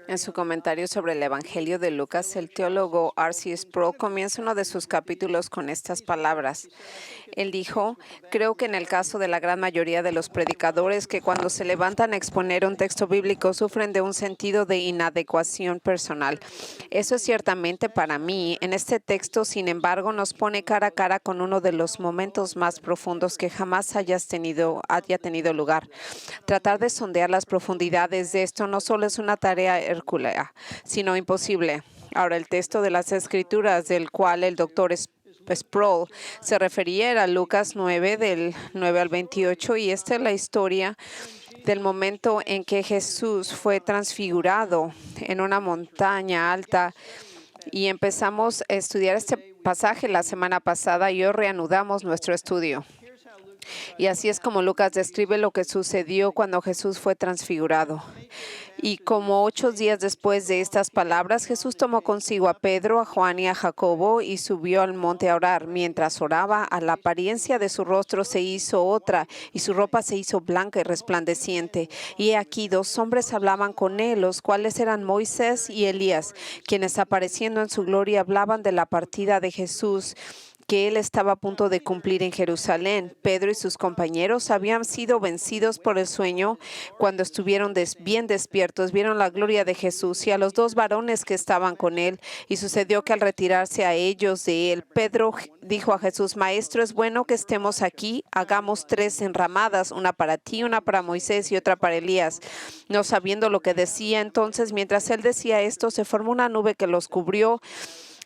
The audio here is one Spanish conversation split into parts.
En su comentario sobre el Evangelio de Lucas, el teólogo R.C. Sproul comienza uno de sus capítulos con estas palabras. Él dijo, creo que en el caso de la gran mayoría de los predicadores que cuando se levantan a exponer un texto bíblico sufren de un sentido de inadecuación personal. Eso es ciertamente para mí. En este texto, sin embargo, nos pone cara a cara con uno de los momentos más profundos que jamás haya tenido lugar. Tratar de sondear las profundidades de esto no solo es una tarea hercúlea, sino imposible. Ahora, el texto de las Escrituras del cual el doctor Sproul se refería era Lucas 9, del 9 al 28, y esta es la historia del momento en que Jesús fue transfigurado en una montaña alta. Y empezamos a estudiar este pasaje la semana pasada y hoy reanudamos nuestro estudio. Y así es como Lucas describe lo que sucedió cuando Jesús fue transfigurado. Y como 8 días después de estas palabras, Jesús tomó consigo a Pedro, a Juan y a Jacobo y subió al monte a orar. Mientras oraba, la apariencia de su rostro se hizo otra y su ropa se hizo blanca y resplandeciente. Y he aquí 2 hombres hablaban con él, los cuales eran Moisés y Elías, quienes apareciendo en su gloria hablaban de la partida de Jesús que él estaba a punto de cumplir en Jerusalén. Pedro y sus compañeros habían sido vencidos por el sueño. Cuando estuvieron bien despiertos, vieron la gloria de Jesús y a los 2 varones que estaban con él. Y sucedió que al retirarse a ellos de él, Pedro dijo a Jesús, Maestro, es bueno que estemos aquí. Hagamos 3 enramadas, una para ti, una para Moisés y otra para Elías. No sabiendo lo que decía, entonces, mientras él decía esto, se formó una nube que los cubrió.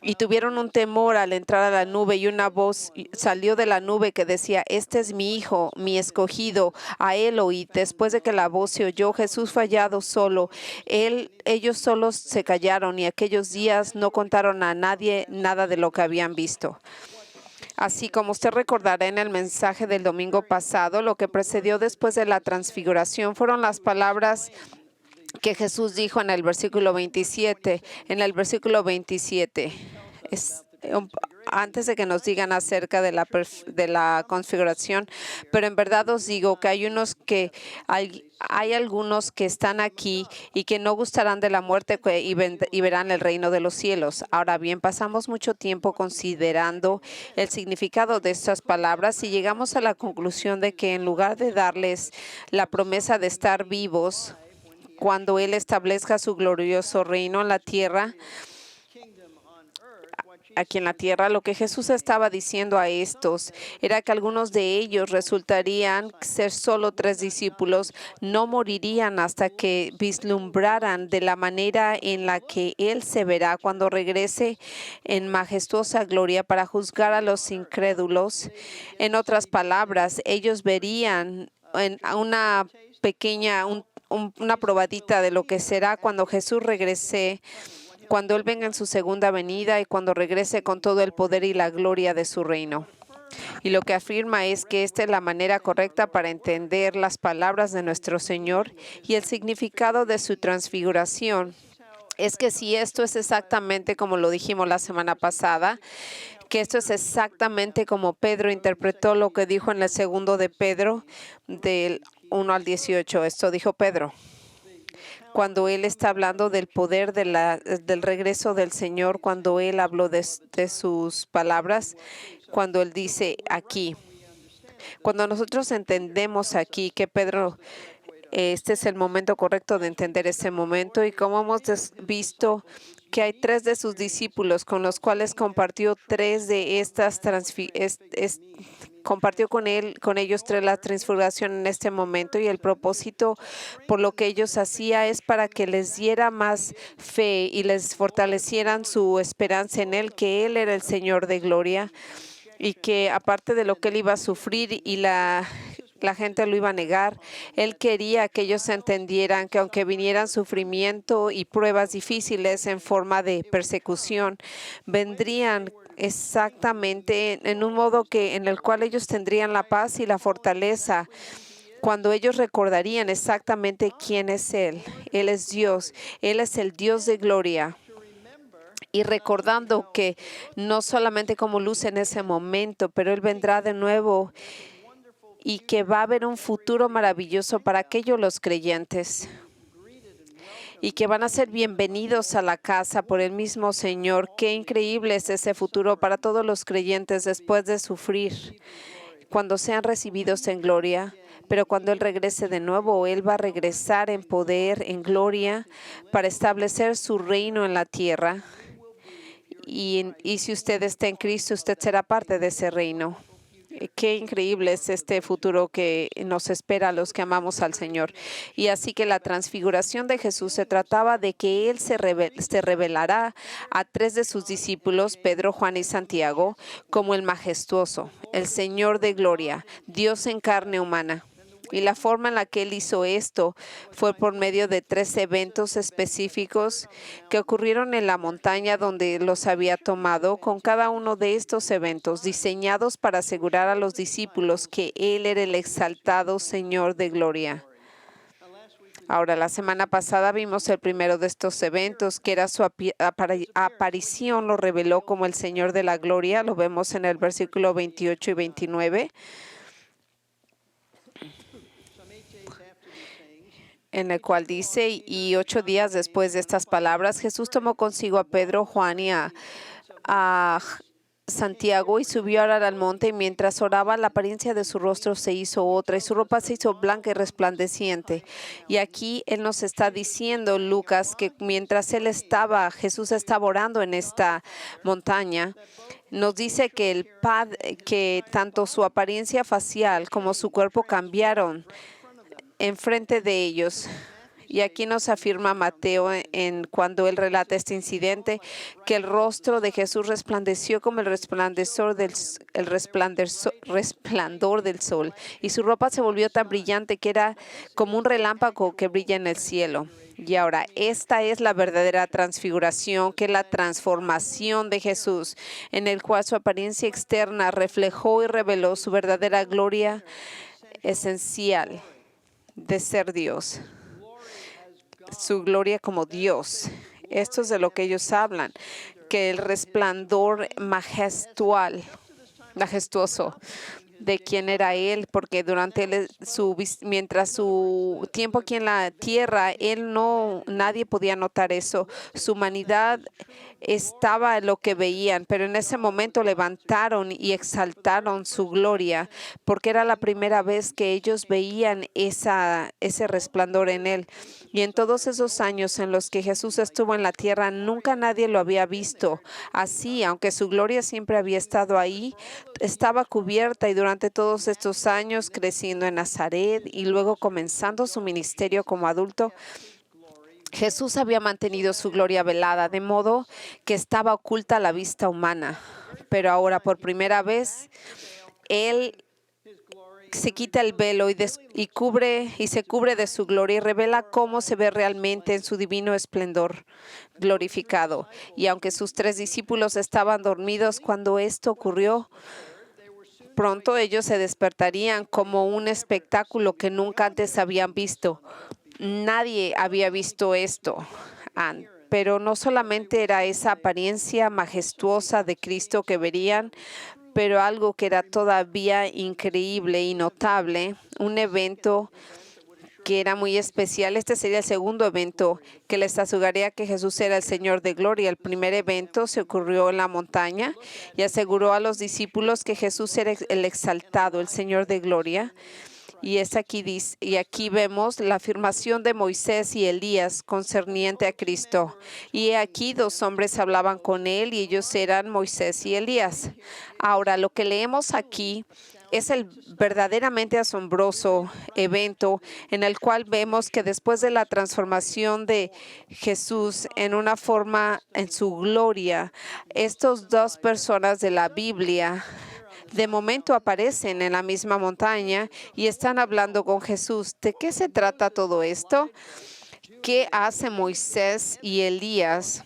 Y tuvieron un temor al entrar a la nube, y una voz salió de la nube que decía, este es mi hijo, mi escogido, a él oíd. Después de que la voz se oyó, Jesús fue hallado solo. Ellos solos se callaron y aquellos días no contaron a nadie nada de lo que habían visto. Así como usted recordará en el mensaje del domingo pasado, lo que precedió después de la transfiguración fueron las palabras que Jesús dijo en el versículo 27. En el versículo 27, antes de que nos digan acerca de la configuración, pero en verdad os digo que hay algunos que están aquí y que no gustarán de la muerte y verán el reino de los cielos. Ahora bien, pasamos mucho tiempo considerando el significado de estas palabras y llegamos a la conclusión de que en lugar de darles la promesa de estar vivos cuando Él establezca su glorioso reino en la tierra, aquí en la tierra, lo que Jesús estaba diciendo a estos era que algunos de ellos resultarían ser solo 3 discípulos, no morirían hasta que vislumbraran de la manera en la que Él se verá cuando regrese en majestuosa gloria para juzgar a los incrédulos. En otras palabras, ellos verían en una pequeña, una probadita de lo que será cuando Jesús regrese, cuando Él venga en su segunda venida y cuando regrese con todo el poder y la gloria de su reino. Y lo que afirma es que esta es la manera correcta para entender las palabras de nuestro Señor y el significado de su transfiguración. Es que si esto es exactamente como lo dijimos la semana pasada, que esto es exactamente como Pedro interpretó lo que dijo en el segundo de Pedro, del 1 al 18. Esto dijo Pedro cuando él está hablando del poder del regreso del Señor, cuando él habló de sus palabras, cuando él dice aquí, cuando nosotros entendemos aquí que Pedro, este es el momento correcto de entender ese momento, y como hemos visto que hay 3 de sus discípulos con los cuales compartió 3 de estas compartió con ellos 3 la transfiguración en este momento, y el propósito por lo que ellos hacía es para que les diera más fe y les fortalecieran su esperanza en Él, que Él era el Señor de gloria y que aparte de lo que Él iba a sufrir y la gente lo iba a negar, Él quería que ellos entendieran que aunque vinieran sufrimiento y pruebas difíciles en forma de persecución, vendrían exactamente en un modo en el cual ellos tendrían la paz y la fortaleza, cuando ellos recordarían exactamente quién es Él. Él es Dios, Él es el Dios de gloria. y recordando que no solamente como luz en ese momento, pero Él vendrá de nuevo y que va a haber un futuro maravilloso para aquellos los creyentes y que van a ser bienvenidos a la casa por el mismo Señor. Qué increíble es ese futuro para todos los creyentes después de sufrir, cuando sean recibidos en gloria. Pero cuando Él regrese de nuevo, Él va a regresar en poder, en gloria, para establecer su reino en la tierra. Y si usted está en Cristo, usted será parte de ese reino. Qué increíble es este futuro que nos espera a los que amamos al Señor. Y así que la transfiguración de Jesús se trataba de que Él se revelará a tres de sus discípulos, Pedro, Juan y Santiago, como el majestuoso, el Señor de gloria, Dios en carne humana. Y la forma en la que Él hizo esto fue por medio de 3 eventos específicos que ocurrieron en la montaña donde los había tomado, con cada uno de estos eventos diseñados para asegurar a los discípulos que Él era el exaltado Señor de gloria. Ahora, la semana pasada vimos el primero de estos eventos, que era su aparición, lo reveló como el Señor de la gloria. Lo vemos en el versículo 28 y 29. En el cual dice, y 8 días después de estas palabras, Jesús tomó consigo a Pedro, Juan y a Santiago y subió a orar al monte, y mientras oraba, la apariencia de su rostro se hizo otra y su ropa se hizo blanca y resplandeciente. Y aquí Él nos está diciendo, Lucas, que mientras Jesús estaba orando en esta montaña, nos dice que que tanto su apariencia facial como su cuerpo cambiaron enfrente de ellos. Y aquí nos afirma Mateo cuando él relata este incidente, que el rostro de Jesús resplandeció como el resplandor del sol, y su ropa se volvió tan brillante que era como un relámpago que brilla en el cielo. Y ahora, esta es la verdadera transfiguración, que es la transformación de Jesús, en el cual su apariencia externa reflejó y reveló su verdadera gloria esencial de ser Dios, su gloria como Dios. Esto es de lo que ellos hablan, que el resplandor majestuoso de quién era Él, porque mientras su tiempo aquí en la tierra, nadie podía notar eso. Su humanidad estaba en lo que veían, pero en ese momento levantaron y exaltaron su gloria, porque era la primera vez que ellos veían ese resplandor en Él. Y en todos esos años en los que Jesús estuvo en la tierra, nunca nadie lo había visto así, aunque su gloria siempre había estado ahí, estaba cubierta. Y durante todos estos años, creciendo en Nazaret y luego comenzando su ministerio como adulto, Jesús había mantenido su gloria velada, de modo que estaba oculta a la vista humana. Pero ahora, por primera vez, Él se quita el velo y se cubre de su gloria y revela cómo se ve realmente en su divino esplendor glorificado. Y aunque sus 3 discípulos estaban dormidos cuando esto ocurrió, pronto ellos se despertarían como un espectáculo que nunca antes habían visto. Nadie había visto esto antes. Pero no solamente era esa apariencia majestuosa de Cristo que verían, pero algo que era todavía increíble y notable, un evento que era muy especial. Este sería el segundo evento que les aseguraría que Jesús era el Señor de gloria. El primer evento se ocurrió en la montaña y aseguró a los discípulos que Jesús era el exaltado, el Señor de gloria. Y aquí vemos la afirmación de Moisés y Elías concerniente a Cristo. Y aquí 2 hombres hablaban con él y ellos eran Moisés y Elías. Ahora, lo que leemos aquí es el verdaderamente asombroso evento en el cual vemos que después de la transformación de Jesús en una forma en su gloria, estas 2 personas de la Biblia de momento aparecen en la misma montaña y están hablando con Jesús. ¿De qué se trata todo esto? ¿Qué hace Moisés y Elías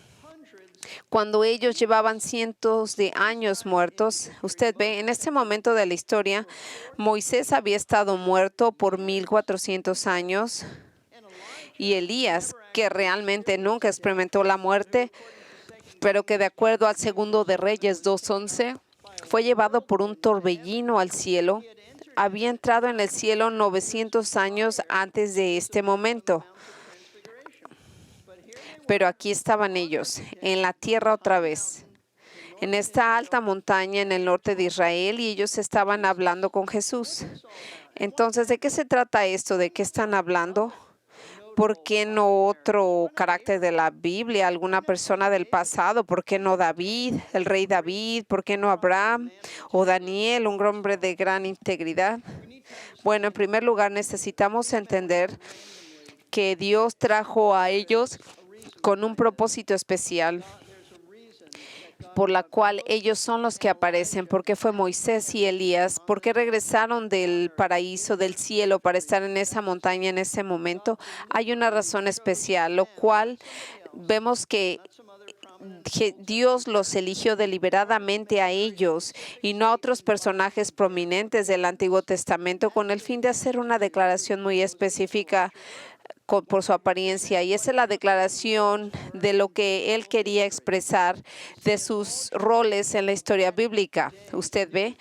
cuando ellos llevaban cientos de años muertos? Usted ve, en este momento de la historia, Moisés había estado muerto por 1400 años y Elías, que realmente nunca experimentó la muerte, pero que de acuerdo al segundo de Reyes 2:11, fue llevado por un torbellino al cielo. Había entrado en el cielo 900 años antes de este momento. Pero aquí estaban ellos, en la tierra otra vez, en esta alta montaña en el norte de Israel, y ellos estaban hablando con Jesús. Entonces, ¿de qué se trata esto? ¿De qué están hablando? ¿Por qué no otro carácter de la Biblia, alguna persona del pasado? ¿Por qué no David, el rey David? ¿Por qué no Abraham o Daniel, un hombre de gran integridad? Bueno, en primer lugar, necesitamos entender que Dios trajo a ellos con un propósito especial, por la cual ellos son los que aparecen, porque fue Moisés y Elías, porque regresaron del paraíso, del cielo, para estar en esa montaña en ese momento. Hay una razón especial, lo cual vemos que Dios los eligió deliberadamente a ellos y no a otros personajes prominentes del Antiguo Testamento, con el fin de hacer una declaración muy específica por su apariencia, y esa es la declaración de lo que él quería expresar de sus roles en la historia bíblica. Usted ve,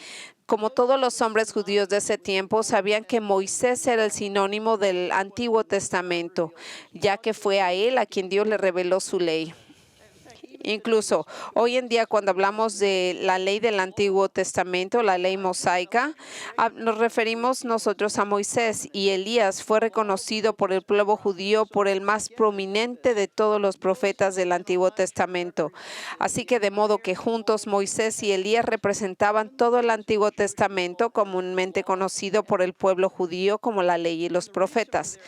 como todos los hombres judíos de ese tiempo, sabían que Moisés era el sinónimo del Antiguo Testamento, ya que fue a él a quien Dios le reveló su ley. Incluso hoy en día, cuando hablamos de la ley del Antiguo Testamento, la ley mosaica, nos referimos nosotros a Moisés, y Elías fue reconocido por el pueblo judío por el más prominente de todos los profetas del Antiguo Testamento. Así que de modo que juntos Moisés y Elías representaban todo el Antiguo Testamento, comúnmente conocido por el pueblo judío como la ley y los profetas.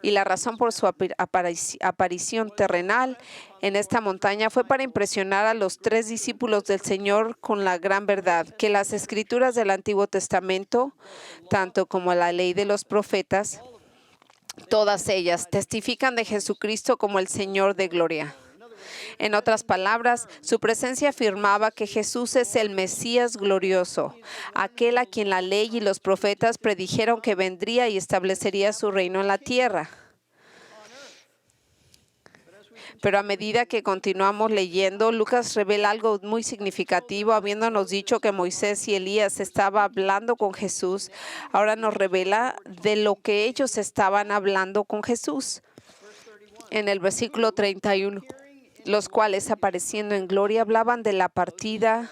Y la razón por su aparición terrenal en esta montaña fue para impresionar a los 3 discípulos del Señor con la gran verdad, que las escrituras del Antiguo Testamento, tanto como la ley de los profetas, todas ellas testifican de Jesucristo como el Señor de gloria. En otras palabras, su presencia afirmaba que Jesús es el Mesías glorioso, aquel a quien la ley y los profetas predijeron que vendría y establecería su reino en la tierra. Pero a medida que continuamos leyendo, Lucas revela algo muy significativo. Habiéndonos dicho que Moisés y Elías estaban hablando con Jesús, ahora nos revela de lo que ellos estaban hablando con Jesús. En el versículo 31. Los cuales, apareciendo en gloria, hablaban de la partida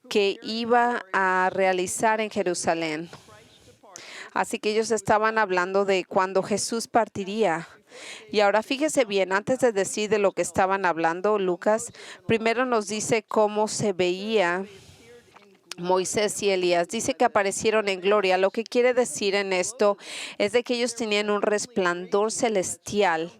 que iba a realizar en Jerusalén. Así que ellos estaban hablando de cuando Jesús partiría. Y ahora fíjese bien, antes de decir de lo que estaban hablando, Lucas primero nos dice cómo se veía Moisés y Elías. Dice que aparecieron en gloria. Lo que quiere decir en esto es de que ellos tenían un resplandor celestial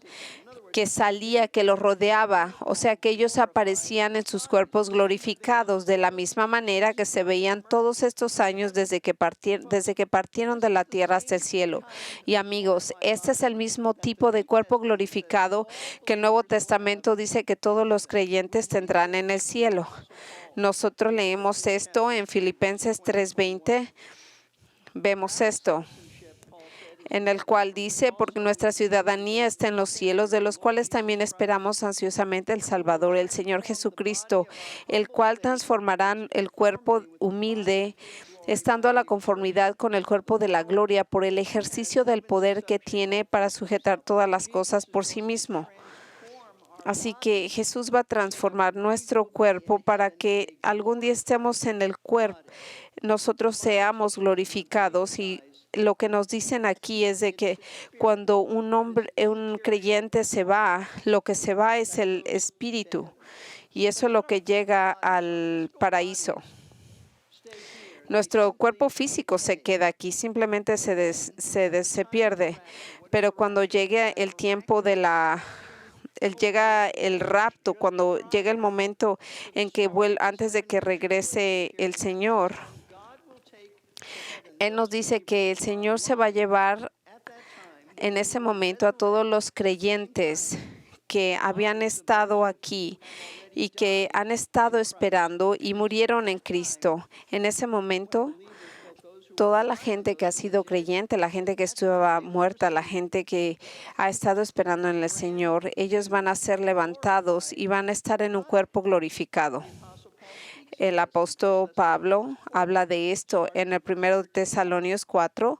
que salía, que los rodeaba, o sea que ellos aparecían en sus cuerpos glorificados, de la misma manera que se veían todos estos años desde que partieron de la tierra hasta el cielo. Y amigos, este es el mismo tipo de cuerpo glorificado que el Nuevo Testamento dice que todos los creyentes tendrán en el cielo. Nosotros leemos esto en Filipenses 3:20, vemos esto, en el cual dice, porque nuestra ciudadanía está en los cielos, de los cuales también esperamos ansiosamente el Salvador, el Señor Jesucristo, el cual transformará el cuerpo humilde, estando a la conformidad con el cuerpo de la gloria, por el ejercicio del poder que tiene para sujetar todas las cosas por sí mismo. Así que Jesús va a transformar nuestro cuerpo para que algún día estemos en el cuerpo, nosotros seamos glorificados. Y lo que nos dicen aquí es de que cuando un creyente se va, lo que se va es el espíritu, y eso es lo que llega al paraíso. Nuestro cuerpo físico se queda aquí, simplemente se pierde. Pero cuando llegue el tiempo llega el rapto, cuando llega el momento en que antes de que regrese el Señor, Él nos dice que el Señor se va a llevar en ese momento a todos los creyentes que habían estado aquí y que han estado esperando y murieron en Cristo. En ese momento, toda la gente que ha sido creyente, la gente que estuvo muerta, la gente que ha estado esperando en el Señor, ellos van a ser levantados y van a estar en un cuerpo glorificado. El apóstol Pablo habla de esto en el 1 Tesalonios 4,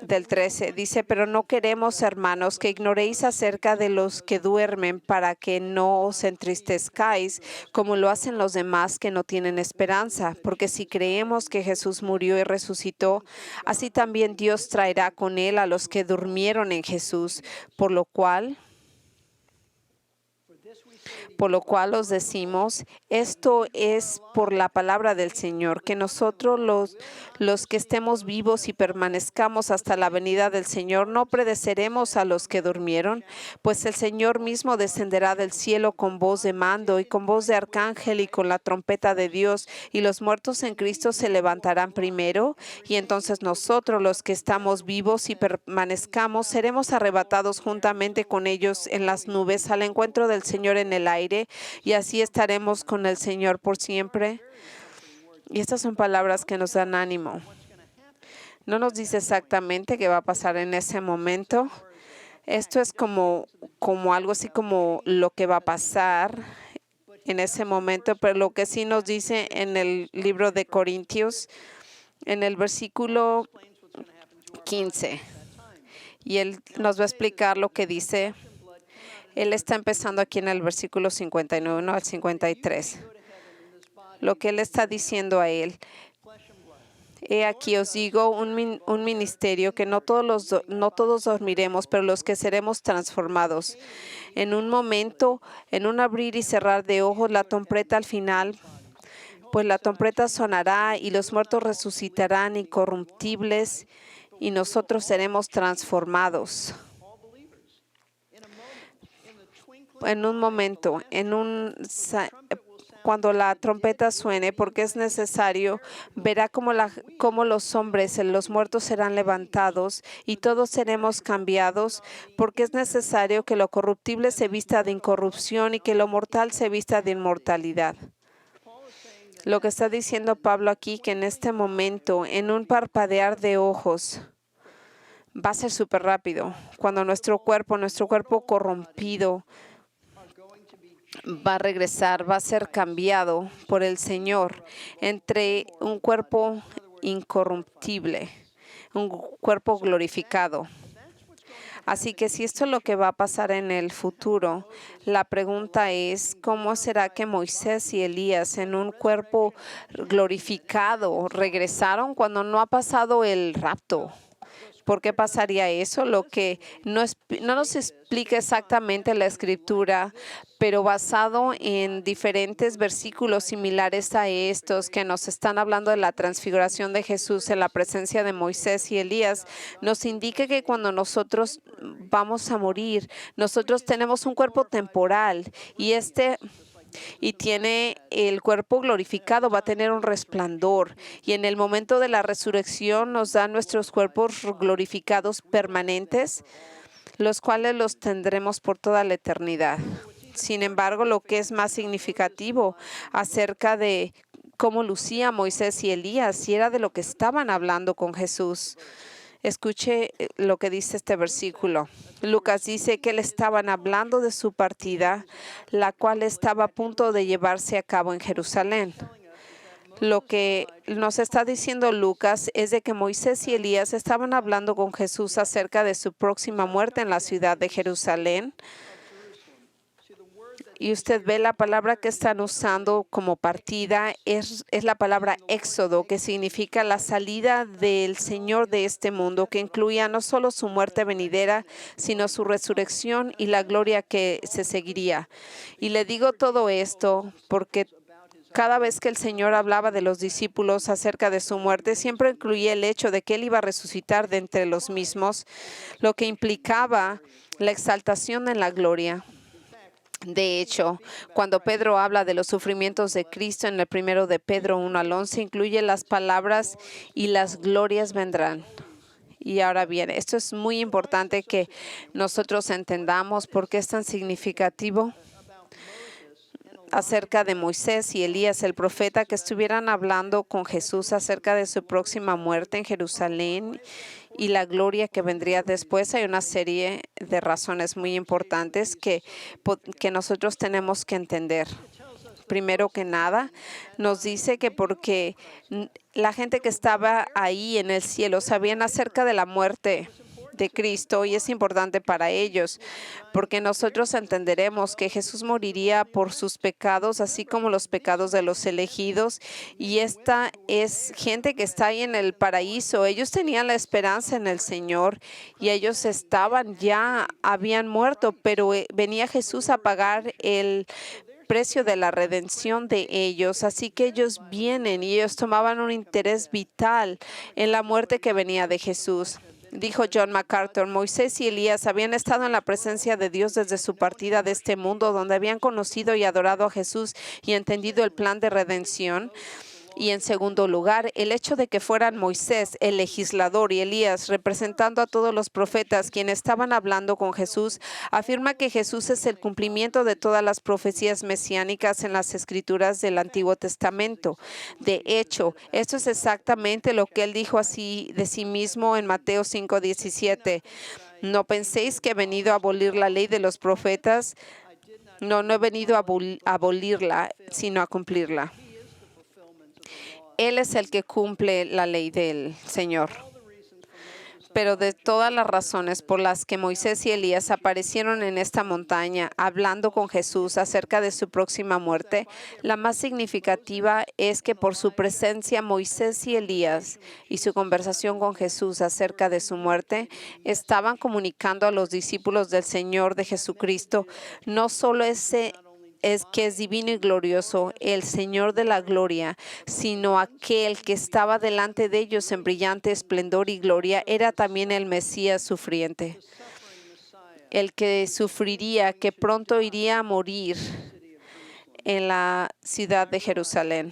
del 13. Dice, pero no queremos, hermanos, que ignoréis acerca de los que duermen para que no os entristezcáis como lo hacen los demás que no tienen esperanza. Porque si creemos que Jesús murió y resucitó, así también Dios traerá con él a los que durmieron en Jesús. Por lo cual os decimos, esto es por la palabra del Señor, que nosotros los que estemos vivos y permanezcamos hasta la venida del Señor, no precederemos a los que durmieron, pues el Señor mismo descenderá del cielo con voz de mando y con voz de arcángel y con la trompeta de Dios, y los muertos en Cristo se levantarán primero, y entonces nosotros los que estamos vivos y permanezcamos seremos arrebatados juntamente con ellos en las nubes al encuentro del Señor en el aire, y así estaremos con el Señor por siempre. Y estas son palabras que nos dan ánimo. No nos dice exactamente qué va a pasar en ese momento. Esto es como algo así como lo que va a pasar en ese momento, pero lo que sí nos dice en el libro de Corintios, en el versículo 15, y él nos va a explicar lo que dice. Él está empezando aquí en el versículo 59 al 53. Lo que él está diciendo a él. He aquí os digo un ministerio que no todos dormiremos, pero los que seremos transformados. En un momento, en un abrir y cerrar de ojos, la trompeta al final, pues la trompeta sonará y los muertos resucitarán incorruptibles y nosotros seremos transformados. En un momento, cuando la trompeta suene, porque es necesario, verá cómo los hombres, los muertos serán levantados y todos seremos cambiados, porque es necesario que lo corruptible se vista de incorrupción y que lo mortal se vista de inmortalidad. Lo que está diciendo Pablo aquí, que en este momento, en un parpadear de ojos, va a ser súper rápido, cuando nuestro cuerpo corrompido, va a regresar, va a ser cambiado por el Señor entre un cuerpo incorruptible, un cuerpo glorificado. Así que si esto es lo que va a pasar en el futuro, la pregunta es, ¿cómo será que Moisés y Elías en un cuerpo glorificado regresaron cuando no ha pasado el rapto? ¿Por qué pasaría eso? Lo que no nos explica exactamente la Escritura, pero basado en diferentes versículos similares a estos que nos están hablando de la transfiguración de Jesús en la presencia de Moisés y Elías, nos indica que cuando nosotros vamos a morir, nosotros tenemos un cuerpo temporal y tiene el cuerpo glorificado, va a tener un resplandor. Y en el momento de la resurrección nos da nuestros cuerpos glorificados permanentes, los cuales los tendremos por toda la eternidad. Sin embargo, lo que es más significativo acerca de cómo lucía Moisés y Elías, y era de lo que estaban hablando con Jesús. Escuche lo que dice este versículo. Lucas dice que le estaban hablando de su partida, la cual estaba a punto de llevarse a cabo en Jerusalén. Lo que nos está diciendo Lucas es de que Moisés y Elías estaban hablando con Jesús acerca de su próxima muerte en la ciudad de Jerusalén. Y usted ve la palabra que están usando como partida es la palabra éxodo, que significa la salida del Señor de este mundo, que incluía no solo su muerte venidera, sino su resurrección y la gloria que se seguiría. Y le digo todo esto porque cada vez que el Señor hablaba de los discípulos acerca de su muerte, siempre incluía el hecho de que Él iba a resucitar de entre los mismos, lo que implicaba la exaltación en la gloria. De hecho, cuando Pedro habla de los sufrimientos de Cristo en el 1 de Pedro 1 al 11, incluye las palabras y las glorias vendrán. Y ahora bien, esto es muy importante que nosotros entendamos por qué es tan significativo acerca de Moisés y Elías, el profeta, que estuvieran hablando con Jesús acerca de su próxima muerte en Jerusalén y la gloria que vendría después. Hay una serie de razones muy importantes que nosotros tenemos que entender. Primero que nada, nos dice que porque la gente que estaba ahí en el cielo sabían acerca de la muerte de Cristo, y es importante para ellos porque nosotros entenderemos que Jesús moriría por sus pecados, así como los pecados de los elegidos, y esta es gente que está ahí en el paraíso. Ellos tenían la esperanza en el Señor y ellos habían muerto, pero venía Jesús a pagar el precio de la redención de ellos. Así que ellos vienen y ellos tomaban un interés vital en la muerte que venía de Jesús. Dijo John MacArthur, Moisés y Elías habían estado en la presencia de Dios desde su partida de este mundo, donde habían conocido y adorado a Jesús y entendido el plan de redención. Y en segundo lugar, el hecho de que fueran Moisés, el legislador, y Elías, representando a todos los profetas quienes estaban hablando con Jesús, afirma que Jesús es el cumplimiento de todas las profecías mesiánicas en las Escrituras del Antiguo Testamento. De hecho, esto es exactamente lo que él dijo así de sí mismo en Mateo 5:17. No penséis que he venido a abolir la ley de los profetas. No he venido a abolirla, sino a cumplirla. Él es el que cumple la ley del Señor. Pero de todas las razones por las que Moisés y Elías aparecieron en esta montaña hablando con Jesús acerca de su próxima muerte, la más significativa es que por su presencia Moisés y Elías y su conversación con Jesús acerca de su muerte estaban comunicando a los discípulos del Señor de Jesucristo no solo es que es divino y glorioso, el Señor de la gloria, sino aquel que estaba delante de ellos en brillante esplendor y gloria, era también el Mesías sufriente, el que sufriría, que pronto iría a morir en la ciudad de Jerusalén.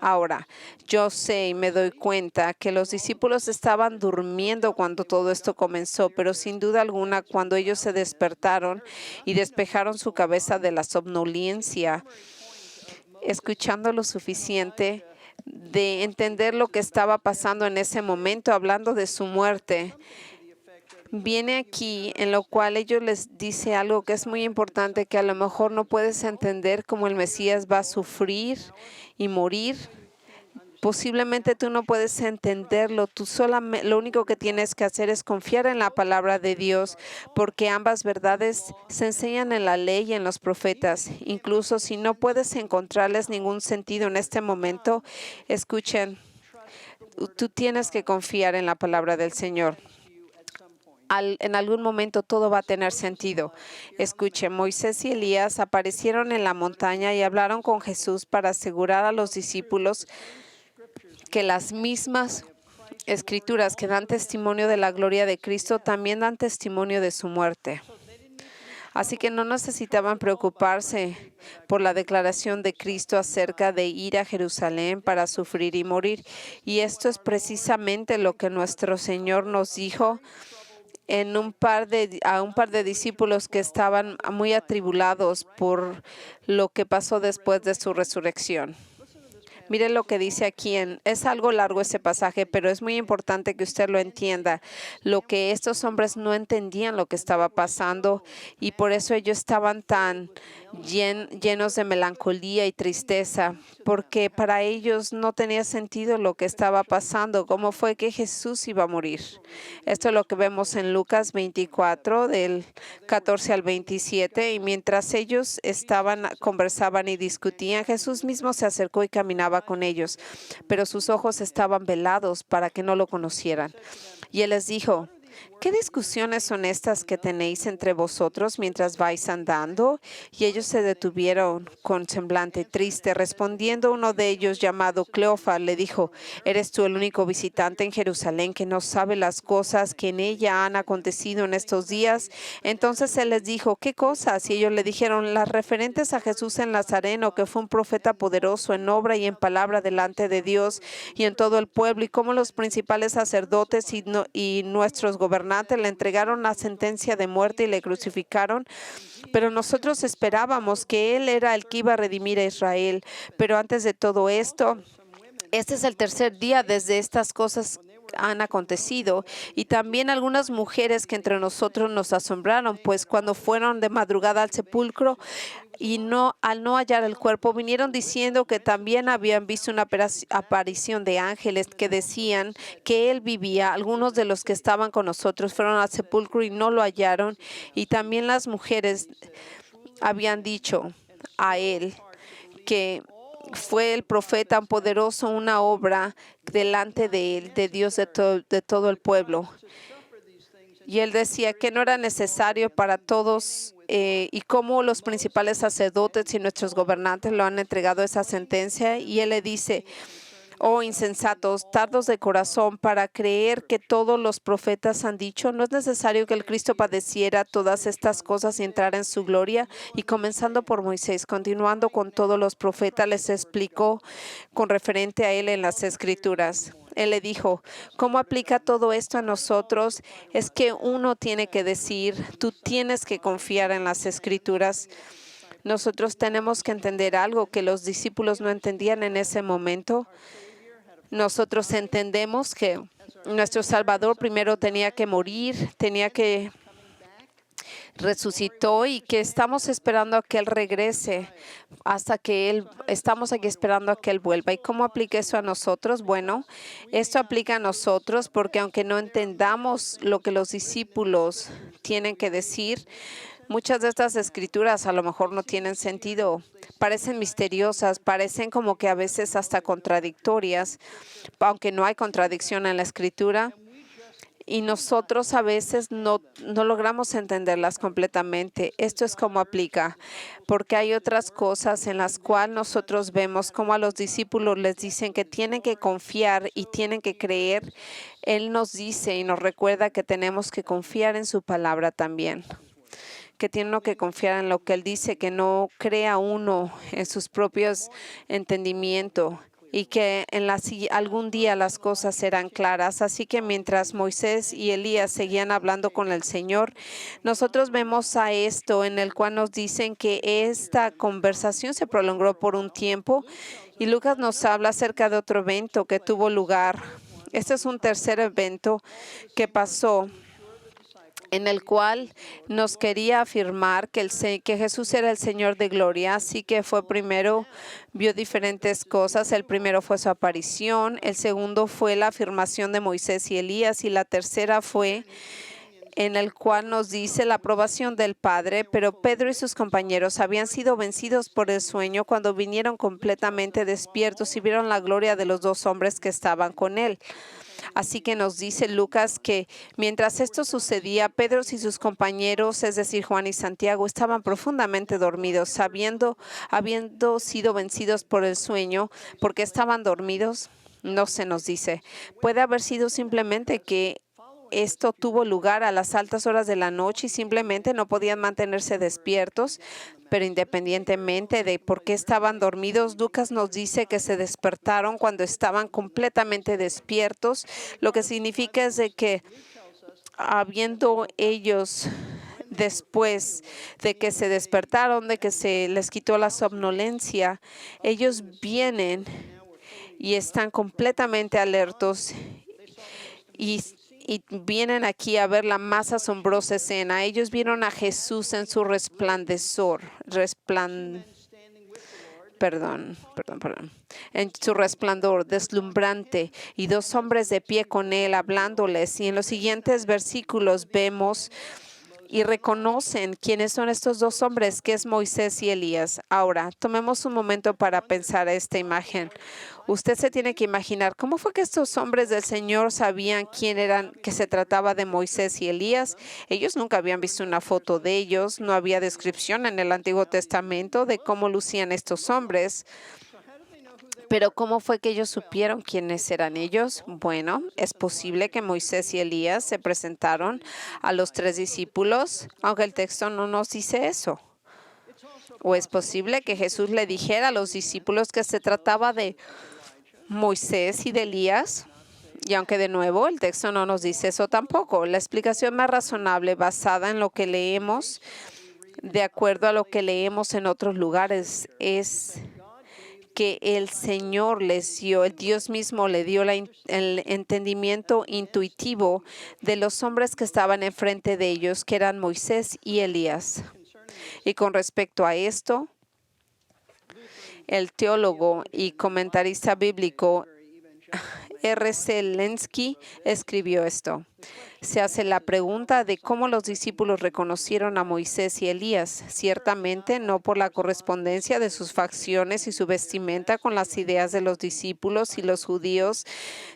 Ahora, yo sé y me doy cuenta que los discípulos estaban durmiendo cuando todo esto comenzó, pero sin duda alguna, cuando ellos se despertaron y despejaron su cabeza de la somnolencia, escuchando lo suficiente de entender lo que estaba pasando en ese momento, hablando de su muerte, viene aquí en lo cual ellos les dice algo que es muy importante, que a lo mejor no puedes entender cómo el Mesías va a sufrir y morir. Posiblemente tú no puedes entenderlo. Tú solamente, lo único que tienes que hacer es confiar en la palabra de Dios, porque ambas verdades se enseñan en la ley y en los profetas. Incluso si no puedes encontrarles ningún sentido en este momento, escuchen, tú tienes que confiar en la palabra del Señor. En algún momento todo va a tener sentido. Escuchen, Moisés y Elías aparecieron en la montaña y hablaron con Jesús para asegurar a los discípulos que las mismas escrituras que dan testimonio de la gloria de Cristo también dan testimonio de su muerte. Así que no necesitaban preocuparse por la declaración de Cristo acerca de ir a Jerusalén para sufrir y morir. Y esto es precisamente lo que nuestro Señor nos dijo a un par de discípulos que estaban muy atribulados por lo que pasó después de su resurrección. Miren lo que dice aquí. Es algo largo ese pasaje, pero es muy importante que usted lo entienda. Lo que estos hombres no entendían lo que estaba pasando, y por eso ellos estaban tan llenos de melancolía y tristeza, porque para ellos no tenía sentido lo que estaba pasando. ¿Cómo fue que Jesús iba a morir? Esto es lo que vemos en Lucas 24, del 14 al 27. Y mientras ellos conversaban y discutían, Jesús mismo se acercó y caminaba con ellos, pero sus ojos estaban velados para que no lo conocieran. Y él les dijo: ¿Qué discusiones son estas que tenéis entre vosotros mientras vais andando? Y ellos se detuvieron con semblante triste. Respondiendo uno de ellos, llamado Cleofas, le dijo: ¿Eres tú el único visitante en Jerusalén que no sabe las cosas que en ella han acontecido en estos días? Entonces él les dijo: ¿Qué cosas? Y ellos le dijeron: las referentes a Jesús el Nazareno, que fue un profeta poderoso en obra y en palabra delante de Dios y en todo el pueblo, y cómo los principales sacerdotes y nuestros gobernantes le entregaron la sentencia de muerte y le crucificaron. Pero nosotros esperábamos que Él era el que iba a redimir a Israel. Pero antes de todo esto, este es el tercer día desde estas cosas han acontecido, y también algunas mujeres que entre nosotros nos asombraron, pues cuando fueron de madrugada al sepulcro y al no hallar el cuerpo, vinieron diciendo que también habían visto una aparición de ángeles que decían que Él vivía. Algunos de los que estaban con nosotros fueron al sepulcro y no lo hallaron, y también las mujeres habían dicho a Él que fue el profeta tan poderoso, una obra delante de Él, de Dios de todo el pueblo. Y Él decía que no era necesario para todos, y cómo los principales sacerdotes y nuestros gobernantes lo han entregado esa sentencia. Y Él le dice: oh insensatos, tardos de corazón para creer que todos los profetas han dicho. ¿No es necesario que el Cristo padeciera todas estas cosas y entrara en su gloria? Y comenzando por Moisés, continuando con todos los profetas, les explicó con referente a Él en las Escrituras. Él le dijo: ¿cómo aplica todo esto a nosotros? Es que uno tiene que decir, tú tienes que confiar en las Escrituras. Nosotros tenemos que entender algo que los discípulos no entendían en ese momento. Nosotros entendemos que nuestro Salvador primero tenía que morir, resucitó, y que estamos esperando a que Él regrese, estamos aquí esperando a que Él vuelva. ¿Y cómo aplica eso a nosotros? Bueno, esto aplica a nosotros porque aunque no entendamos lo que los discípulos tienen que decir, muchas de estas escrituras a lo mejor no tienen sentido, parecen misteriosas, parecen como que a veces hasta contradictorias, aunque no hay contradicción en la escritura. Y nosotros a veces no logramos entenderlas completamente. Esto es como aplica, porque hay otras cosas en las cuales nosotros vemos como a los discípulos les dicen que tienen que confiar y tienen que creer. Él nos dice y nos recuerda que tenemos que confiar en su palabra también, que tiene que confiar en lo que Él dice, que no crea uno en sus propios entendimientos, y que algún día las cosas serán claras. Así que mientras Moisés y Elías seguían hablando con el Señor, nosotros vemos a esto en el cual nos dicen que esta conversación se prolongó por un tiempo, y Lucas nos habla acerca de otro evento que tuvo lugar. Este es un tercer evento que pasó, en el cual nos quería afirmar que Jesús era el Señor de gloria. Así que vio diferentes cosas. El primero fue su aparición, el segundo fue la afirmación de Moisés y Elías, y la tercera fue en el cual nos dice la aprobación del Padre. Pero Pedro y sus compañeros habían sido vencidos por el sueño cuando vinieron completamente despiertos y vieron la gloria de los dos hombres que estaban con Él. Así que nos dice Lucas que mientras esto sucedía, Pedro y sus compañeros, es decir, Juan y Santiago, estaban profundamente dormidos, habiendo sido vencidos por el sueño. ¿Por qué estaban dormidos? No se nos dice. Puede haber sido simplemente que esto tuvo lugar a las altas horas de la noche y simplemente no podían mantenerse despiertos. Pero independientemente de por qué estaban dormidos, Lucas nos dice que se despertaron cuando estaban completamente despiertos, lo que significa es de que habiendo ellos, después de que se despertaron, de que se les quitó la somnolencia, ellos vienen y están completamente alertos y vienen aquí a ver la más asombrosa escena. Ellos vieron a Jesús en su en su resplandor deslumbrante, y dos hombres de pie con Él hablándoles. Y en los siguientes versículos vemos y reconocen quiénes son estos dos hombres, que es Moisés y Elías. Ahora, tomemos un momento para pensar esta imagen. Usted se tiene que imaginar cómo fue que estos hombres del Señor sabían quién eran, que se trataba de Moisés y Elías. Ellos nunca habían visto una foto de ellos, no había descripción en el Antiguo Testamento de cómo lucían estos hombres. Pero ¿cómo fue que ellos supieron quiénes eran ellos? Bueno, es posible que Moisés y Elías se presentaron a los tres discípulos, aunque el texto no nos dice eso. O es posible que Jesús le dijera a los discípulos que se trataba de Moisés y de Elías. Y aunque de nuevo el texto no nos dice eso tampoco, la explicación más razonable basada en lo que leemos, de acuerdo a lo que leemos en otros lugares, es que el Señor les dio, el Dios mismo le dio el entendimiento intuitivo de los hombres que estaban enfrente de ellos, que eran Moisés y Elías. Y con respecto a esto, el teólogo y comentarista bíblico R.C. Lenski escribió esto. Se hace la pregunta de cómo los discípulos reconocieron a Moisés y Elías, ciertamente no por la correspondencia de sus facciones y su vestimenta con las ideas de los discípulos y los judíos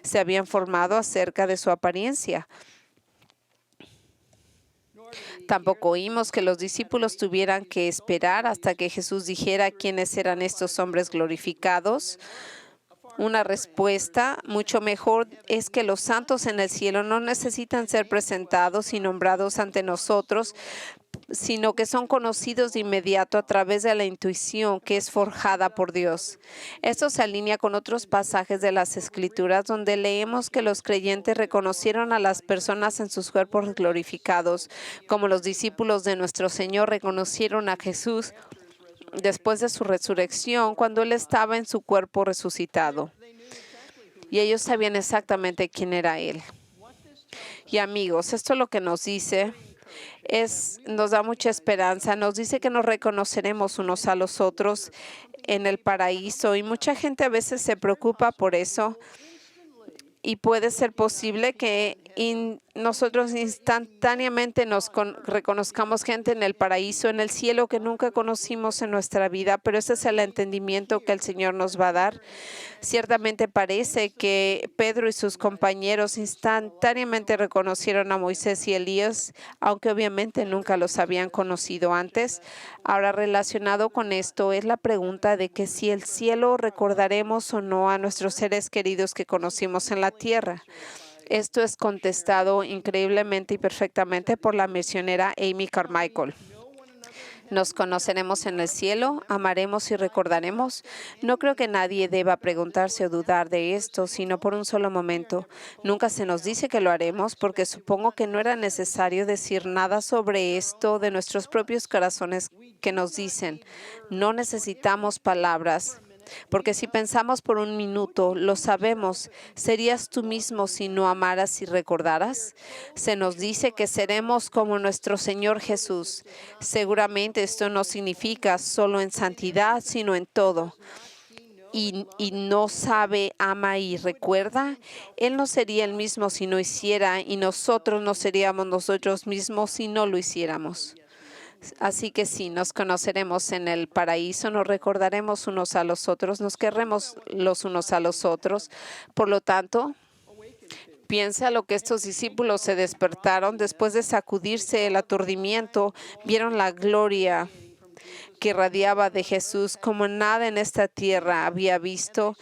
se habían formado acerca de su apariencia. Tampoco oímos que los discípulos tuvieran que esperar hasta que Jesús dijera quiénes eran estos hombres glorificados. Una respuesta mucho mejor es que los santos en el cielo no necesitan ser presentados y nombrados ante nosotros, sino que son conocidos de inmediato a través de la intuición que es forjada por Dios. Esto se alinea con otros pasajes de las Escrituras donde leemos que los creyentes reconocieron a las personas en sus cuerpos glorificados, como los discípulos de nuestro Señor reconocieron a Jesús después de su resurrección, cuando Él estaba en su cuerpo resucitado. Y ellos sabían exactamente quién era Él. Y amigos, esto lo que nos dice nos da mucha esperanza. Nos dice que nos reconoceremos unos a los otros en el paraíso. Y mucha gente a veces se preocupa por eso. Y puede ser posible que nosotros instantáneamente reconozcamos gente en el paraíso, en el cielo que nunca conocimos en nuestra vida, pero ese es el entendimiento que el Señor nos va a dar. Ciertamente parece que Pedro y sus compañeros instantáneamente reconocieron a Moisés y Elías, aunque obviamente nunca los habían conocido antes. Ahora, relacionado con esto es la pregunta de que si el cielo recordaremos o no a nuestros seres queridos que conocimos en la tierra. Esto es contestado increíblemente y perfectamente por la misionera Amy Carmichael. ¿Nos conoceremos en el cielo? ¿Amaremos y recordaremos? No creo que nadie deba preguntarse o dudar de esto, sino por un solo momento. Nunca se nos dice que lo haremos, porque supongo que no era necesario decir nada sobre esto de nuestros propios corazones que nos dicen. No necesitamos palabras. Porque si pensamos por un minuto, lo sabemos, ¿serías tú mismo si no amaras y recordaras? Se nos dice que seremos como nuestro Señor Jesús. Seguramente esto no significa solo en santidad, sino en todo. Y no sabe, ama y recuerda, Él no sería el mismo si no hiciera, y nosotros no seríamos nosotros mismos si no lo hiciéramos. Así que sí, nos conoceremos en el paraíso, nos recordaremos unos a los otros, nos querremos los unos a los otros. Por lo tanto, piensa lo que estos discípulos se despertaron después de sacudirse el aturdimiento, vieron la gloria que irradiaba de Jesús como nada en esta tierra había visto.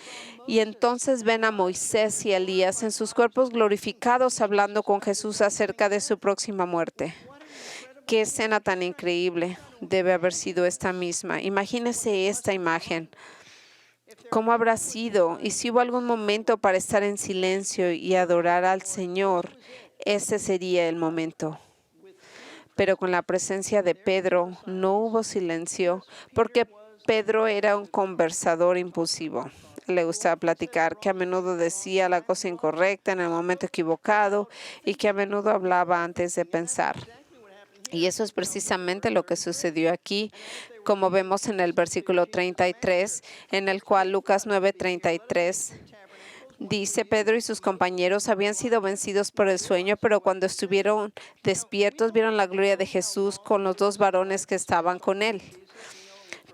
Y entonces ven a Moisés y Elías en sus cuerpos glorificados hablando con Jesús acerca de su próxima muerte. Qué escena tan increíble debe haber sido esta misma. Imagínese esta imagen. ¿Cómo habrá sido? Y si hubo algún momento para estar en silencio y adorar al Señor, ese sería el momento. Pero con la presencia de Pedro no hubo silencio, porque Pedro era un conversador impulsivo. Le gustaba platicar, que a menudo decía la cosa incorrecta en el momento equivocado y que a menudo hablaba antes de pensar. Y eso es precisamente lo que sucedió aquí, como vemos en el versículo 33, en el cual Lucas 9:33 dice: Pedro y sus compañeros habían sido vencidos por el sueño, pero cuando estuvieron despiertos vieron la gloria de Jesús con los dos varones que estaban con él.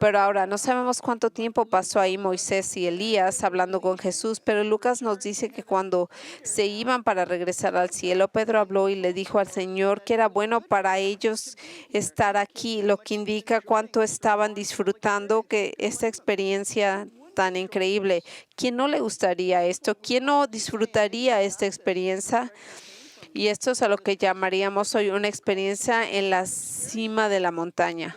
Pero ahora no sabemos cuánto tiempo pasó ahí Moisés y Elías hablando con Jesús, pero Lucas nos dice que cuando se iban para regresar al cielo, Pedro habló y le dijo al Señor que era bueno para ellos estar aquí, lo que indica cuánto estaban disfrutando que esta experiencia tan increíble. ¿Quién no le gustaría esto? ¿Quién no disfrutaría esta experiencia? Y esto es a lo que llamaríamos hoy una experiencia en la cima de la montaña.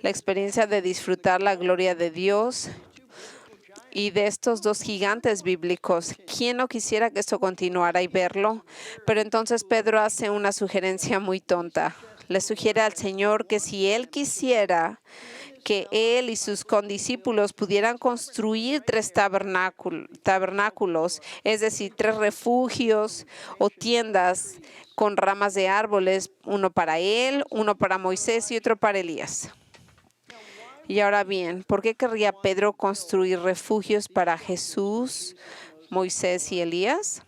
La experiencia de disfrutar la gloria de Dios y de estos dos gigantes bíblicos. ¿Quién no quisiera que esto continuara y verlo? Pero entonces Pedro hace una sugerencia muy tonta. Le sugiere al Señor que si él quisiera que él y sus condiscípulos pudieran construir 3 tabernáculos, es decir, 3 refugios o tiendas con ramas de árboles, uno para él, uno para Moisés y otro para Elías. Y ahora bien, ¿por qué querría Pedro construir refugios para Jesús, Moisés y Elías?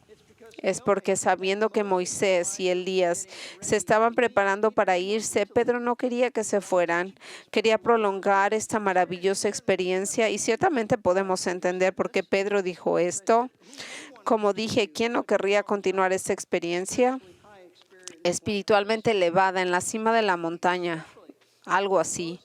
Es porque sabiendo que Moisés y Elías se estaban preparando para irse, Pedro no quería que se fueran. Quería prolongar esta maravillosa experiencia y ciertamente podemos entender por qué Pedro dijo esto. Como dije, ¿quién no querría continuar esta experiencia espiritualmente elevada en la cima de la montaña? Algo así.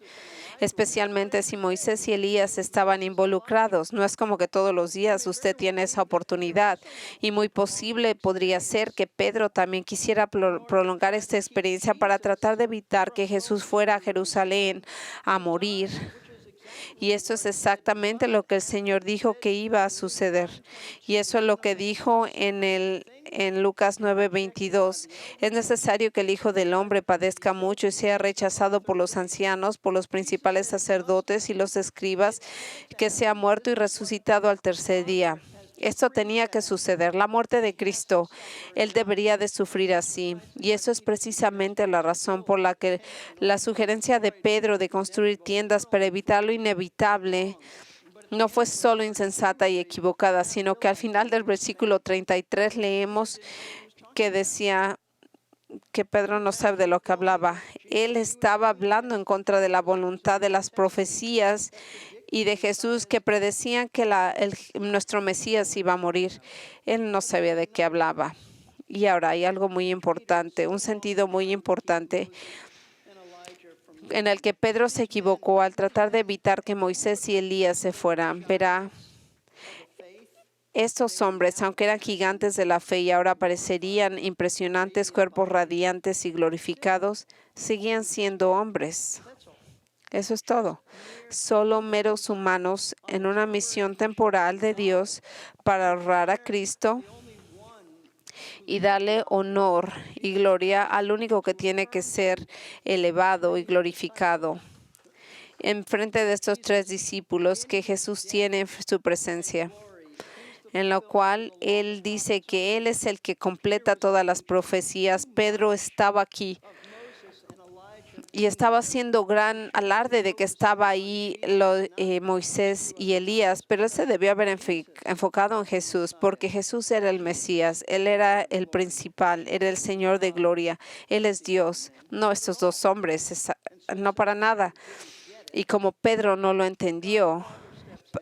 Especialmente si Moisés y Elías estaban involucrados. No es como que todos los días usted tiene esa oportunidad y muy posible podría ser que Pedro también quisiera prolongar esta experiencia para tratar de evitar que Jesús fuera a Jerusalén a morir. Y esto es exactamente lo que el Señor dijo que iba a suceder. Y eso es lo que dijo en Lucas 9:22. Es necesario que el Hijo del Hombre padezca mucho y sea rechazado por los ancianos, por los principales sacerdotes y los escribas, que sea muerto y resucitado al tercer día. Esto tenía que suceder, la muerte de Cristo. Él debería de sufrir así. Y eso es precisamente la razón por la que la sugerencia de Pedro de construir tiendas para evitar lo inevitable no fue solo insensata y equivocada, sino que al final del versículo 33 leemos que decía que Pedro no sabe de lo que hablaba. Él estaba hablando en contra de la voluntad de las profecías y de Jesús que predecían que nuestro Mesías iba a morir. Él no sabía de qué hablaba. Y ahora hay algo muy importante, un sentido muy importante en el que Pedro se equivocó al tratar de evitar que Moisés y Elías se fueran. Verá, estos hombres, aunque eran gigantes de la fe y ahora parecerían impresionantes cuerpos radiantes y glorificados, seguían siendo hombres. Eso es todo. Solo meros humanos en una misión temporal de Dios para honrar a Cristo y darle honor y gloria al único que tiene que ser elevado y glorificado. En frente de estos 3 discípulos que Jesús tiene en su presencia, en lo cual Él dice que Él es el que completa todas las profecías. Pedro estaba aquí y estaba haciendo gran alarde de que estaba ahí Moisés y Elías, pero él se debió haber enfocado en Jesús, porque Jesús era el Mesías, Él era el principal, era el Señor de gloria, Él es Dios, no estos dos hombres, no para nada. Y como Pedro no lo entendió,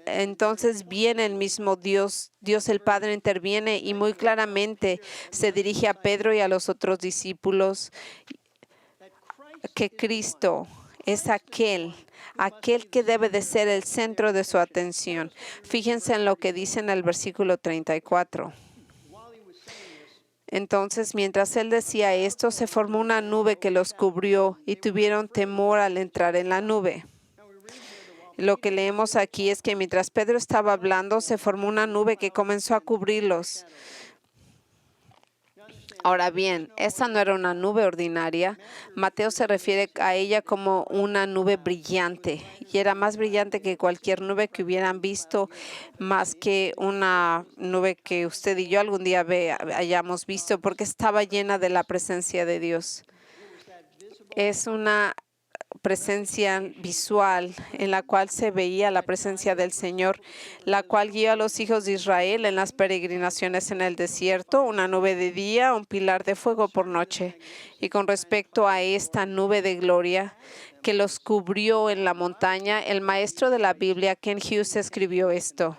entonces viene el mismo Dios el Padre interviene y muy claramente se dirige a Pedro y a los otros discípulos que Cristo es aquel que debe de ser el centro de su atención. Fíjense en lo que dice en el versículo 34. Entonces, mientras él decía esto, se formó una nube que los cubrió y tuvieron temor al entrar en la nube. Lo que leemos aquí es que mientras Pedro estaba hablando, se formó una nube que comenzó a cubrirlos. Ahora bien, esa no era una nube ordinaria. Mateo se refiere a ella como una nube brillante y era más brillante que cualquier nube que hubieran visto, más que una nube que usted y yo algún día hayamos visto, porque estaba llena de la presencia de Dios. Es una presencia visual en la cual se veía la presencia del Señor, la cual guió a los hijos de Israel en las peregrinaciones en el desierto, una nube de día, un pilar de fuego por noche. Y con respecto a esta nube de gloria que los cubrió en la montaña, el maestro de la Biblia, Ken Hughes, escribió esto.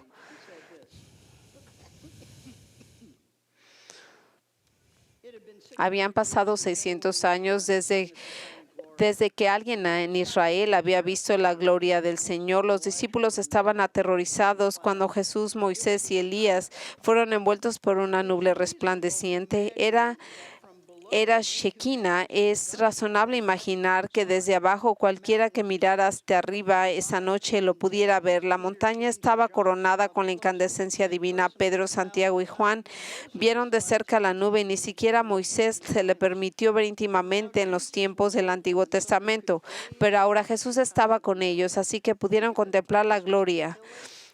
Habían pasado 600 años desde que alguien en Israel había visto la gloria del Señor. Los discípulos estaban aterrorizados cuando Jesús, Moisés y Elías fueron envueltos por una nube resplandeciente. Era era Shekinah, es razonable imaginar que desde abajo cualquiera que mirara hasta arriba esa noche lo pudiera ver. La montaña estaba coronada con la incandescencia divina. Pedro, Santiago y Juan vieron de cerca la nube y ni siquiera a Moisés se le permitió ver íntimamente en los tiempos del Antiguo Testamento. Pero ahora Jesús estaba con ellos, así que pudieron contemplar la gloria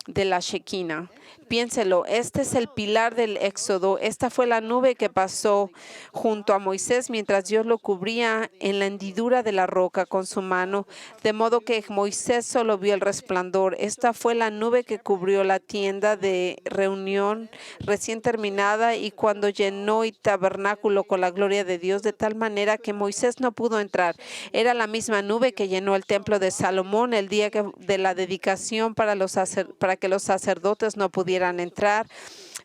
de la Shekinah. Piénselo, este es el pilar del Éxodo. Esta fue la nube que pasó junto a Moisés mientras Dios lo cubría en la hendidura de la roca con su mano, de modo que Moisés solo vio el resplandor. Esta fue la nube que cubrió la tienda de reunión recién terminada y cuando llenó el tabernáculo con la gloria de Dios, de tal manera que Moisés no pudo entrar. Era la misma nube que llenó el templo de Salomón el día de la dedicación para que los sacerdotes no pudieran entrar.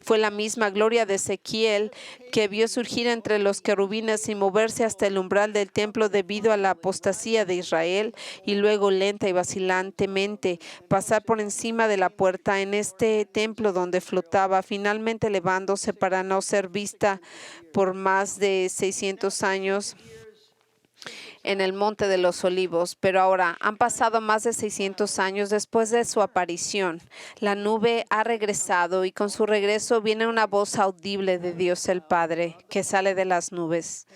Fue la misma gloria de Ezequiel que vio surgir entre los querubines y moverse hasta el umbral del templo debido a la apostasía de Israel y luego lenta y vacilantemente pasar por encima de la puerta en este templo donde flotaba, finalmente elevándose para no ser vista por más de 600 años en el Monte de los Olivos. Pero ahora han pasado más de 600 años después de su aparición. La nube ha regresado y con su regreso viene una voz audible de Dios el Padre que sale de las nubes,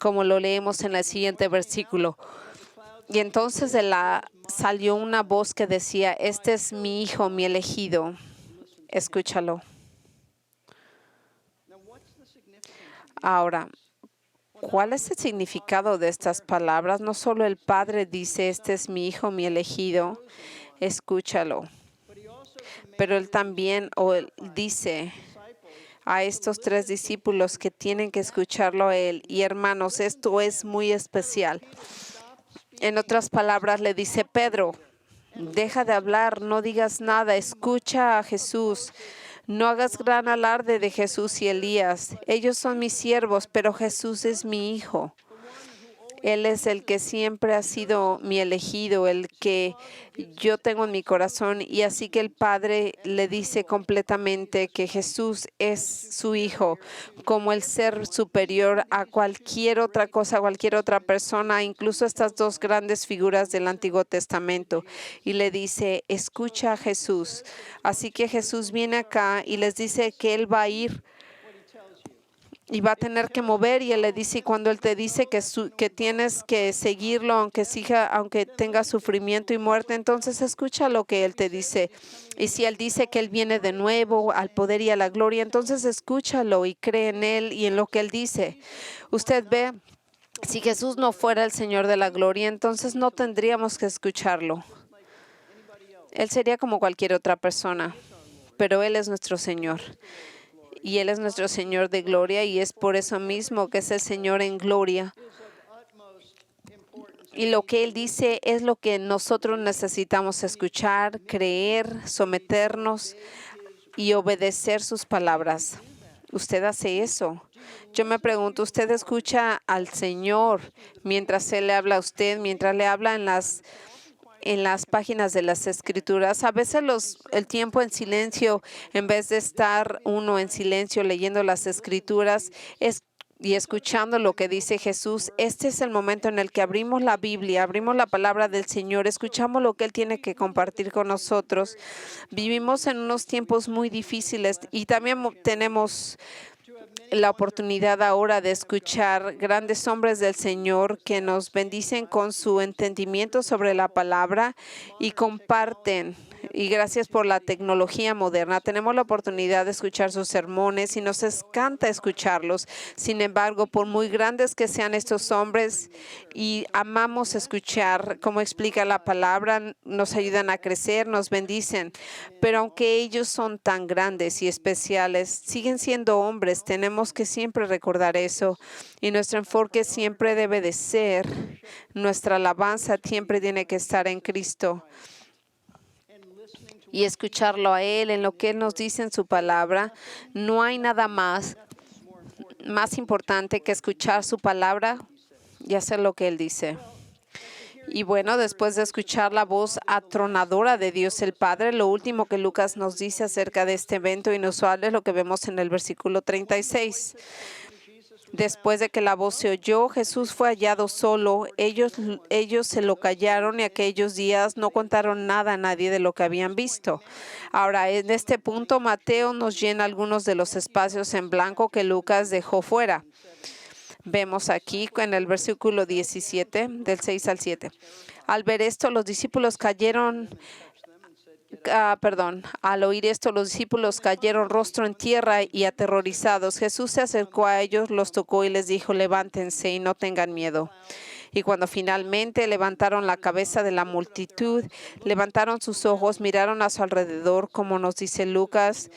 como lo leemos en el siguiente versículo. Y entonces salió una voz que decía: este es mi Hijo, mi elegido. Escúchalo. Ahora, ¿cuál es el significado de estas palabras? No solo el Padre dice: este es mi Hijo, mi elegido, escúchalo. Pero Él también dice a estos 3 discípulos que tienen que escucharlo a Él. Y hermanos, esto es muy especial. En otras palabras, le dice: Pedro, deja de hablar, no digas nada, escucha a Jesús. No hagas gran alarde de Jesús y Elías. Ellos son mis siervos, pero Jesús es mi Hijo. Él es el que siempre ha sido mi elegido, el que yo tengo en mi corazón. Y así que el Padre le dice completamente que Jesús es su Hijo, como el ser superior a cualquier otra cosa, cualquier otra persona, incluso estas 2 grandes figuras del Antiguo Testamento. Y le dice: escucha a Jesús. Así que Jesús viene acá y les dice que Él va a ir y va a tener que mover, y Él le dice, y cuando Él te dice que tienes que seguirlo, aunque tenga sufrimiento y muerte, entonces escucha lo que Él te dice. Y si Él dice que Él viene de nuevo al poder y a la gloria, entonces escúchalo y cree en Él y en lo que Él dice. Usted ve, si Jesús no fuera el Señor de la gloria, entonces no tendríamos que escucharlo. Él sería como cualquier otra persona, pero Él es nuestro Señor. Y Él es nuestro Señor de gloria, y es por eso mismo que es el Señor en gloria. Y lo que Él dice es lo que nosotros necesitamos escuchar, creer, someternos y obedecer sus palabras. ¿Usted hace eso? Yo me pregunto, ¿usted escucha al Señor mientras Él le habla a usted, mientras le habla en las páginas de las Escrituras? A veces el tiempo en silencio, en vez de estar uno en silencio leyendo las Escrituras y escuchando lo que dice Jesús, este es el momento en el que abrimos la Biblia, abrimos la palabra del Señor, escuchamos lo que Él tiene que compartir con nosotros. Vivimos en unos tiempos muy difíciles y también tenemos la oportunidad ahora de escuchar grandes hombres del Señor que nos bendicen con su entendimiento sobre la palabra y comparten. Y gracias por la tecnología moderna, tenemos la oportunidad de escuchar sus sermones y nos encanta escucharlos. Sin embargo, por muy grandes que sean estos hombres y amamos escuchar cómo explica la palabra, nos ayudan a crecer, nos bendicen. Pero aunque ellos son tan grandes y especiales, siguen siendo hombres. Tenemos que siempre recordar eso. Y nuestro enfoque siempre debe de ser, nuestra alabanza siempre tiene que estar en Cristo. Y escucharlo a Él en lo que Él nos dice en su palabra. No hay nada más importante que escuchar su palabra y hacer lo que Él dice. Y bueno, después de escuchar la voz atronadora de Dios el Padre, lo último que Lucas nos dice acerca de este evento inusual es lo que vemos en el versículo 36. Después de que la voz se oyó, Jesús fue hallado solo. Ellos se lo callaron y aquellos días no contaron nada a nadie de lo que habían visto. Ahora, en este punto, Mateo nos llena algunos de los espacios en blanco que Lucas dejó fuera. Vemos aquí en el versículo 17, del 6 al 7. Al ver esto, los discípulos cayeron al oír esto, los discípulos cayeron rostro en tierra y aterrorizados. Jesús se acercó a ellos, los tocó y les dijo: levántense y no tengan miedo. Y cuando finalmente levantaron la cabeza de la multitud, levantaron sus ojos, miraron a su alrededor, como nos dice Lucas,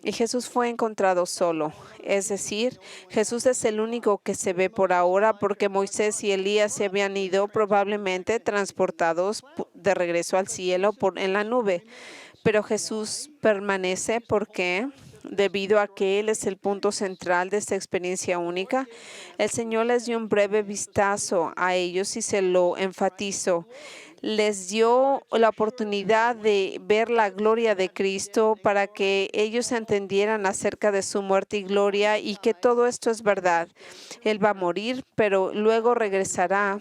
y Jesús fue encontrado solo. Es decir, Jesús es el único que se ve por ahora, porque Moisés y Elías se habían ido, probablemente transportados de regreso al cielo en la nube. Pero Jesús permanece porque, debido a que Él es el punto central de esta experiencia única, el Señor les dio un breve vistazo a ellos y se lo enfatizó. Les dio la oportunidad de ver la gloria de Cristo para que ellos entendieran acerca de su muerte y gloria y que todo esto es verdad. Él va a morir, pero luego regresará.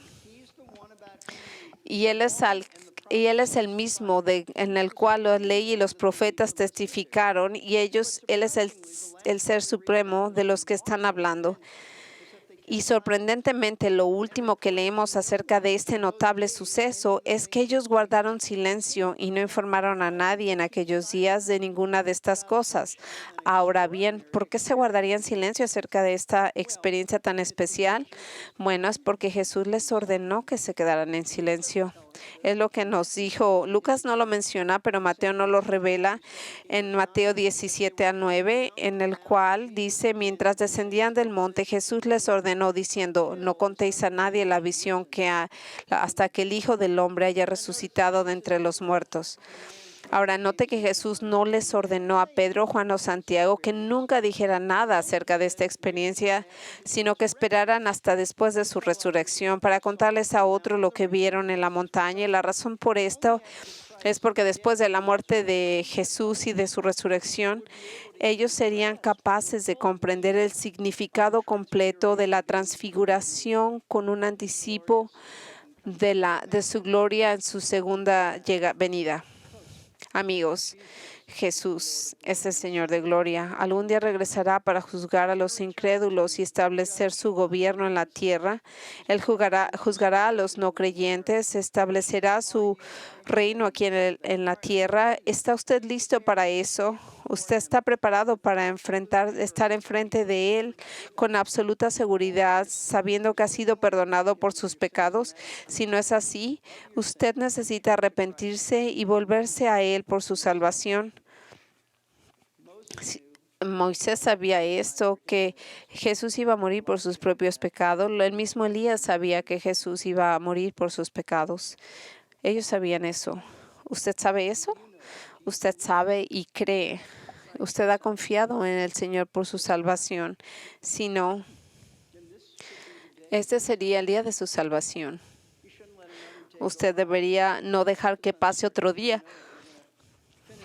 Y Él es el mismo en el cual la ley y los profetas testificaron, y Él es el ser supremo de los que están hablando. Y sorprendentemente, lo último que leemos acerca de este notable suceso es que ellos guardaron silencio y no informaron a nadie en aquellos días de ninguna de estas cosas. Ahora bien, ¿por qué se guardarían silencio acerca de esta experiencia tan especial? Bueno, es porque Jesús les ordenó que se quedaran en silencio. Es lo que nos dijo. Lucas no lo menciona, pero Mateo no lo revela en Mateo 17-9, en el cual dice: mientras descendían del monte, Jesús les ordenó diciendo: no contéis a nadie la visión hasta que el Hijo del Hombre haya resucitado de entre los muertos. Ahora, note que Jesús no les ordenó a Pedro, Juan o Santiago que nunca dijeran nada acerca de esta experiencia, sino que esperaran hasta después de su resurrección para contarles a otro lo que vieron en la montaña. Y la razón por esto es porque después de la muerte de Jesús y de su resurrección, ellos serían capaces de comprender el significado completo de la transfiguración con un anticipo de su gloria en su segunda venida. Amigos, Jesús es el Señor de gloria. Algún día regresará para juzgar a los incrédulos y establecer su gobierno en la tierra. Él juzgará a los no creyentes, establecerá su reino aquí en la tierra. ¿Está usted listo para eso? ¿Usted está preparado para estar enfrente de Él con absoluta seguridad, sabiendo que ha sido perdonado por sus pecados? Si no es así, usted necesita arrepentirse y volverse a Él por su salvación. Moisés sabía esto, que Jesús iba a morir por sus propios pecados. El mismo Elías sabía que Jesús iba a morir por sus pecados. Ellos sabían eso. ¿Usted sabe eso? Usted sabe y cree. Usted ha confiado en el Señor por su salvación. Si no, este sería el día de su salvación. Usted debería no dejar que pase otro día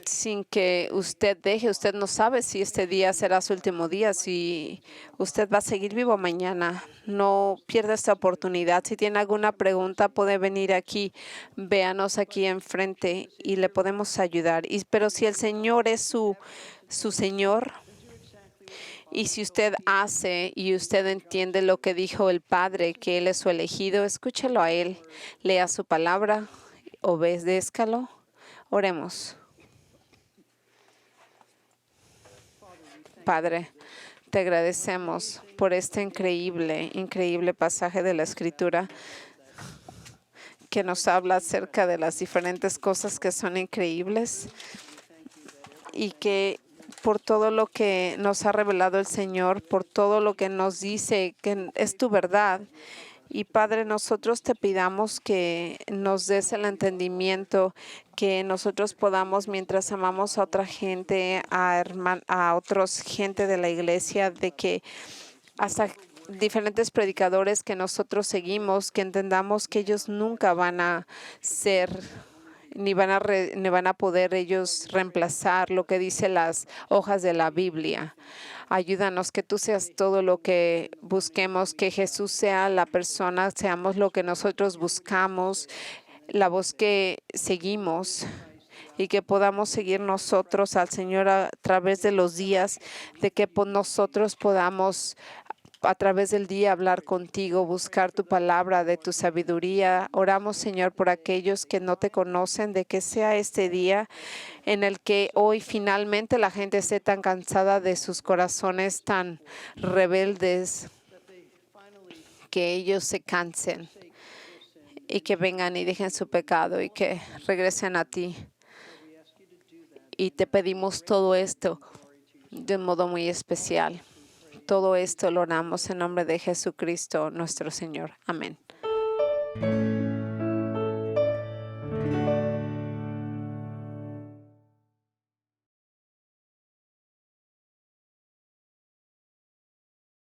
sin que usted no sabe si este día será su último día, si usted va a seguir vivo mañana. No pierda esta oportunidad. Si tiene alguna pregunta, puede venir aquí, véanos aquí enfrente y le podemos ayudar. Pero si el Señor es su Señor, y si usted hace y usted entiende lo que dijo el Padre, que Él es su elegido, escúchelo a Él, lea su palabra, obedézcalo. Oremos. Padre, te agradecemos por este increíble pasaje de la Escritura que nos habla acerca de las diferentes cosas que son increíbles y que por todo lo que nos ha revelado el Señor, por todo lo que nos dice que es tu verdad. Y Padre, nosotros te pidamos que nos des el entendimiento, que nosotros podamos, mientras amamos a otra gente, a otros gente de la iglesia, de que hasta diferentes predicadores que nosotros seguimos, que entendamos que ellos nunca van a ser ni van a poder ellos reemplazar lo que dice las hojas de la Biblia. Ayúdanos que tú seas todo lo que busquemos, que Jesús sea la persona, seamos lo que nosotros buscamos, la voz que seguimos, y que podamos seguir nosotros al Señor a través de los días, de que nosotros podamos a través del día hablar contigo, buscar tu palabra, de tu sabiduría. Oramos, Señor, por aquellos que no te conocen, de que sea este día en el que hoy finalmente la gente esté tan cansada de sus corazones tan rebeldes, que ellos se cansen y que vengan y dejen su pecado y que regresen a ti. Y te pedimos todo esto de un modo muy especial. Todo esto lo oramos en nombre de Jesucristo, nuestro Señor. Amén.